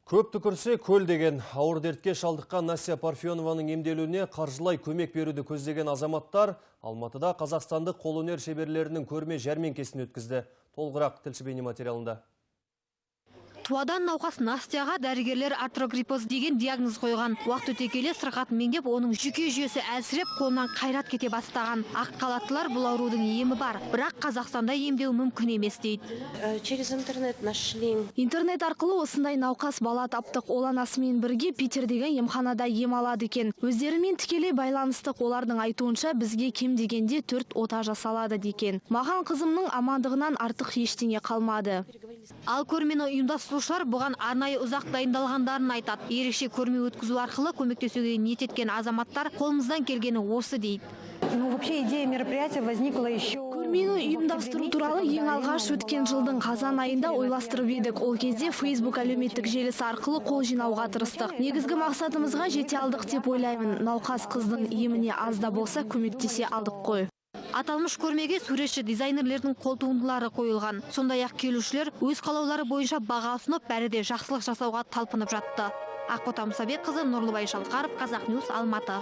Көп түкірсе көл деген ауыр дертке шалдыққан Настя Парфенованың емделуіне қаржылай көмек беруді көздеген азаматтар Алматыда қазақстандық қолөнер шеберлерінің көрме жәрмеңкесін өткізді. Толығырақ тілші бейнематериалында. Туадан науқас Настяға дәрігерлер артрогриппоз деген диагноз қойған. Уақыт өте келе сырқатын меңдеп, оның жүйке жүйесі әлсіреп, қолынан қайрат кете бастаған. Ақ халаттылар бұл аурудың емі бар, бірақ Қазақстанда емдеу мүмкін емес дейді. Через интернет нашли. Интернет арқылы осындай науқас бала таптық. Ол анасымен бірге Питердегі емханада ем алады екен. Өздерімен тікелей байланыстық. Олардың айтуынша бізге кем дегенде 4 ота жасалады екен. Маған қызымның амандығынан артық ештеңе қалмады. Ал көрмені ұйымдастырушылар бұған арнайы ұзақ дайындалғандарын айтады. Ерекше көрме өткізу арқылы көмектесуге ниет еткен азаматтар қолымыздан келгені осы дейді. Вообще идея мероприятия возникла еще... Көрмені ұйымдастыру туралы ең алғаш өткен жылдың қазан айында ойластырып едік. Ол кезде Facebook әлеуметтік желісі арқылы қол жинауға тырыстық. Негізгі мақсатымызға жете алдық деп ойлаймын. Науқас қыздың еміне аз да болса көмектесе алдық қой. Аталмыш көрмеге суретші дизайнерлердің қол туындылары қойылған. Сондай-ақ келушілер өз қалаулары бойынша баға ұсынып, бәрі де жақсылық жасауға талпынып жатты. Ақбота Мұсабекқызы, Нұрлыбай Шалқаров, Қазақньюс, Алматы.